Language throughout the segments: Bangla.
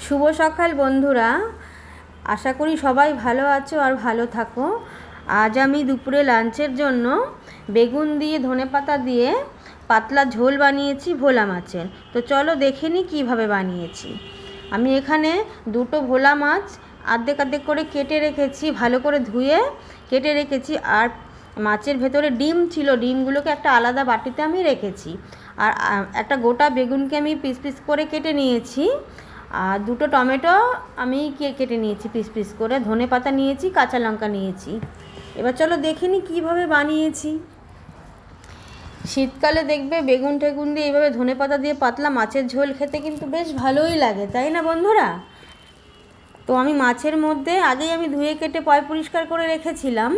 শুভ সকাল বন্ধুরা, আশা করি সবাই ভালো আছো আর ভালো থাকো। আজ আমি দুপুরে লাঞ্চের জন্য বেগুন দিয়ে ধনেপাতা দিয়ে পাতলা ঝোল বানিয়েছি ভোলা মাছের। তো চলো দেখে নিই কীভাবে বানিয়েছি। আমি এখানে দুটো ভোলা মাছ আর্ধেক আর্ধেক করে কেটে রেখেছি, ভালো করে ধুয়ে কেটে রেখেছি। আর মাছের ভেতরে ডিম ছিল, ডিমগুলোকে একটা আলাদা বাটিতে আমি রেখেছি। আর একটা গোটা বেগুনকে আমি পিস পিস করে কেটে নিয়েছি। আর দুটো টমেটো আমি কেটে নিয়েছি পিস পিস করে, ধনেপাতা নিয়েছি, কাঁচা লঙ্কা নিয়েছি। এবার চলো দেখে নিই কীভাবে বানিয়েছি। শীতকালে দেখবে বেগুন টেগুন দিয়ে এইভাবে ধনেপাতা দিয়ে পাতলা মাছের ঝোল খেতে কিন্তু বেশ ভালোই লাগে, তাই না বন্ধুরা? তো আমি মাছের মধ্যে আগেই আমি ধুয়ে কেটে পয় পরিষ্কার করে রেখেছিলাম।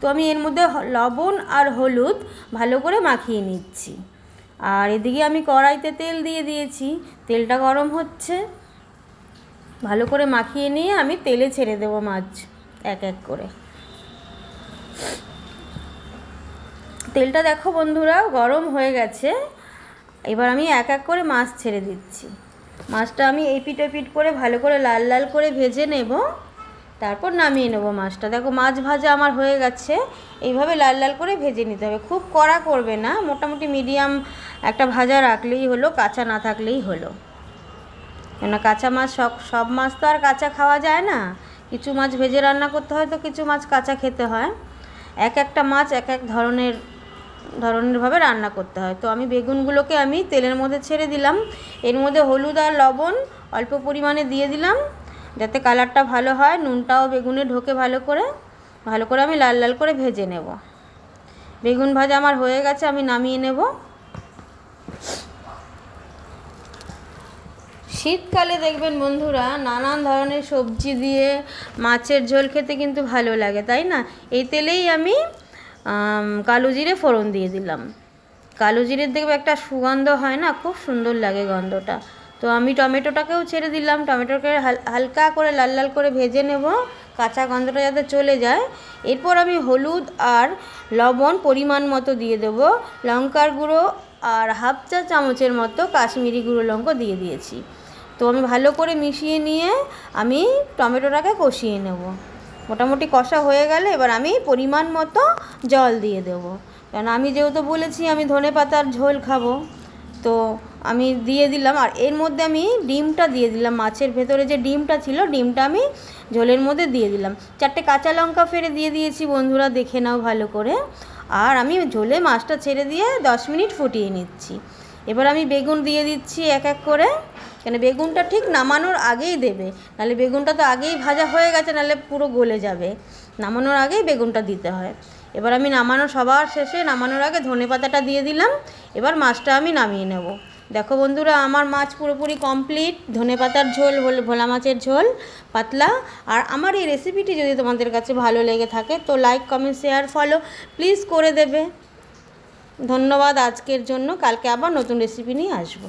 তো আমি এর মধ্যে লবণ আর হলুদ ভালো করে মাখিয়ে নিচ্ছি। আর এদিকে আমি কড়াইতে তেল দিয়ে দিয়েছি, তেলটা গরম হচ্ছে। ভালো করে মাখিয়ে নিয়ে আমি তেলে ছেড়ে দেবো মাছ এক এক করে। তেলটা দেখো বন্ধুরা গরম হয়ে গেছে। এবার আমি এক এক করে মাছ ছেড়ে দিচ্ছি। মাছটা আমি এপিট ওপিট করে ভালো করে লাল লাল করে ভেজে নেব, তারপর নামিয়ে নেব মাছটা। দেখো মাছ ভাজা আমার হয়ে গেছে। এইভাবে লাল লাল করে ভেজে নিতে হবে, খুব কড়া করবে না, মোটামুটি মিডিয়াম একটা ভাজা রাখলেই হলো, কাঁচা না থাকলেই হলো। কেন কাঁচা মাছ সব মাছ তো আর কাঁচা খাওয়া যায় না, কিছু মাছ ভেজে রান্না করতে হয়, তো কিছু মাছ কাঁচা খেতে হয়। এক একটা মাছ এক এক ধরনেরভাবে রান্না করতে হয়। তো আমি বেগুনগুলোকে আমি তেলের মধ্যে ছেড়ে দিলাম। এর মধ্যে হলুদ আর লবণ অল্প পরিমাণে দিয়ে দিলাম, যাতে কালারটা ভালো হয়, নুনটাও বেগুনে ঢোকে ভালো করে আমি লাল লাল করে ভেজে নেব। বেগুন ভাজা আমার হয়ে গেছে, আমি নামিয়ে নেব। শীতকালে দেখবেন বন্ধুরা নানান ধরনের সবজি দিয়ে মাছের ঝোল খেতে কিন্তু ভালো লাগে, তাই না? এই তেলেই আমি কালো জিরে ফোড়ন দিয়ে দিলাম। কালো জিরের দেখবে একটা সুগন্ধ হয় না, খুব সুন্দর লাগে গন্ধটা। তো আমি টমেটোটাকেও ছেড়ে দিলাম, টমেটোকে হালকা করে লাল লাল করে ভেজে নেব, কাঁচা গন্ধটা যাতে চলে যায়। এরপর আমি হলুদ আর লবণ পরিমাণ মতো দিয়ে দেবো, লঙ্কার গুঁড়ো আর হাফ চা চামচের মতো কাশ্মীরি গুঁড়ো লঙ্কা দিয়ে দিয়েছি। তো আমি ভালো করে মিশিয়ে নিয়ে আমি টমেটোটাকে কষিয়ে নেব। মোটামুটি কষা হয়ে গেলে এবার আমি পরিমাণ মতো জল দিয়ে দেবো, কারণ আমি যেহেতু বলেছি আমি ধনেপাতার ঝোল খাবো, তো আমি দিয়ে দিলাম। আর এর মধ্যে আমি ডিমটা দিয়ে দিলাম, মাছের ভেতরে যে ডিমটা ছিল ডিমটা আমি ঝোলের মধ্যে দিয়ে দিলাম। 4টে কাঁচা লঙ্কা ফেলে দিয়ে দিয়েছি বন্ধুরা, দেখে নাও ভালো করে। আর আমি ঝোলে মাছটা ছেড়ে দিয়ে 10 মিনিট ফুটিয়ে নিচ্ছি। এবার আমি বেগুন দিয়ে দিচ্ছি এক এক করে, কেন বেগুনটা ঠিক নামানোর আগেই দেবে, নাহলে বেগুনটা তো আগেই ভাজা হয়ে গেছে, নাহলে পুরো গলে যাবে। নামানোর আগেই বেগুনটা দিতে হয়। এবার আমি সবার শেষে নামানোর আগে ধনেপাতাটা দিয়ে দিলাম। এবার মাছটা আমি নামিয়ে নেব। দেখো বন্ধুরা আমার মাছ পুরোপুরি কমপ্লিট, ধনেপাতার ঝোল, ভোলা মাছের ঝোল পাতলা। আর আমার এই রেসিপিটি যদি তোমাদের কাছে ভালো লেগে থাকে তো like comment share follow please করে দেবে। ধন্যবাদ আজকের জন্য, কালকে আবার নতুন রেসিপি নিয়ে আসবো।